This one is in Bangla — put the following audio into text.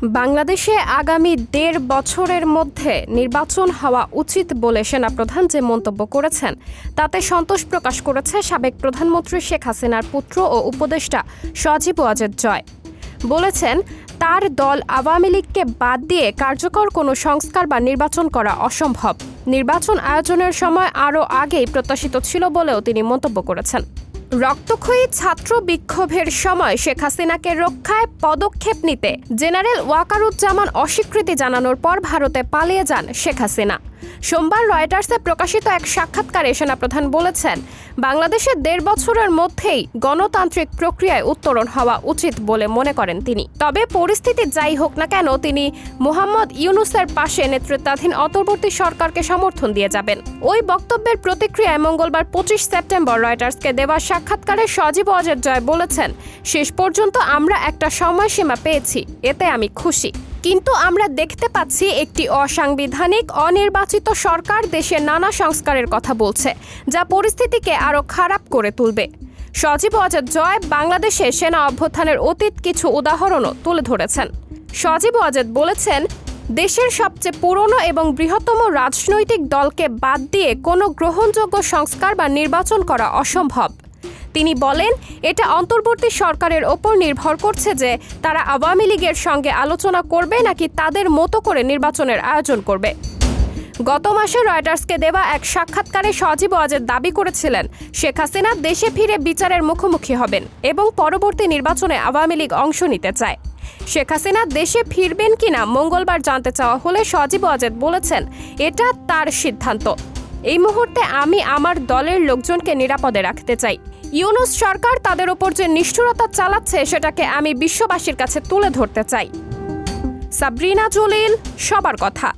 বাংলাদেশে আগামী ১.৫ বছরের মধ্যে নির্বাচন হওয়া উচিত বলে সেনাপ্রধান যে মন্তব্য করেছেন তাতে সন্তোষ প্রকাশ করেছে সাবেক প্রধানমন্ত্রী শেখ হাসিনার পুত্র ও উপদেষ্টা সজীব ওয়াজেদ জয়। বলেছেন, তার দল আওয়ামী লীগকে বাদ দিয়ে কার্যকর কোনো সংস্কার বা নির্বাচন করা অসম্ভব। নির্বাচন আয়োজনের সময় আরও আগেই প্রত্যাশিত ছিল বলেও তিনি মন্তব্য করেছেন। রক্তক্ষয়ী ছাত্র বিক্ষোভের সময় শেখ হাসিনাকে রক্ষায় পদক্ষেপ নিতে জেনারেল ওয়াকারুজ্জামান অস্বীকৃতি জানানোর পর ভারতে পালিয়ে যান শেখ হাসিনা। সোমবার রয়টার্সে প্রকাশিত এক সাক্ষাৎকারে সেনাপ্রধান বলেছেন, বাংলাদেশের ১.৫ বছরের মধ্যেই গণতান্ত্রিক প্রক্রিয়ায় উত্তরণ হওয়া উচিত বলে মনে করেন তিনি। তবে পরিস্থিতি যাই হোক না কেন তিনি মোহাম্মদ ইউনূসের পাশে নেতৃত্বাধীন অন্তর্বর্তী সরকারকে সমর্থন দিয়ে যাবেন। ওই বক্তব্যের প্রতিক্রিয়ায় মঙ্গলবার ২৫ সেপ্টেম্বর রয়টার্সকে দেওয়া সাক্ষাৎকারে সজীব ওয়াজেদ জয় বলেছেন, শেষ পর্যন্ত আমরা একটা সময়সীমা পেয়েছি, এতে আমি খুশি। কিন্তু আমরা দেখতে পাচ্ছি একটি অসাংবিধানিক অনির্বাচিত সরকার দেশের নানা সংস্কারের কথা বলছে, যা পরিস্থিতিকে আরও খারাপ করে তুলবে। সজীব ওয়াজেদ জয় বাংলাদেশে সেনা অভ্যুত্থানের অতীত কিছু উদাহরণও তুলে ধরেছেন। সজীব ওয়াজেদ বলেছেন, দেশের সবচেয়ে পুরনো এবং বৃহত্তম রাজনৈতিক দলকে বাদ দিয়ে কোনো গ্রহণযোগ্য সংস্কার বা নির্বাচন করা অসম্ভব। তিনি বলেন, এটা অন্তর্বর্তী সরকারের ওপর নির্ভর করছে যে তারা আওয়ামী লীগের সঙ্গে আলোচনা করবে নাকি তাদের মতো করে নির্বাচনের আয়োজন করবে। গত মাসে রয়টার্সকে দেওয়া এক সাক্ষাৎকারে সজীব ওয়াজেদ দাবি করেছিলেন, শেখ হাসিনা দেশে ফিরে বিচারের মুখোমুখি হবেন এবং পরবর্তী নির্বাচনে আওয়ামী লীগ অংশ নিতে চায়। শেখ হাসিনা দেশে ফিরবেন কিনা মঙ্গলবার জানতে চাওয়া হলে সজীব ওয়াজেদ বলেছেন, এটা তার সিদ্ধান্ত। এই মুহূর্তে আমি আমার দলের লোকজনকে নিরাপদে রাখতে চাই। ইউনূস সরকার তাদের ওপর যে নিষ্ঠুরতা চালাচ্ছে সেটাকে আমি বিশ্ববাসীর কাছে তুলে ধরতে চাই। সাবরিনা জলিল, সবার কথা।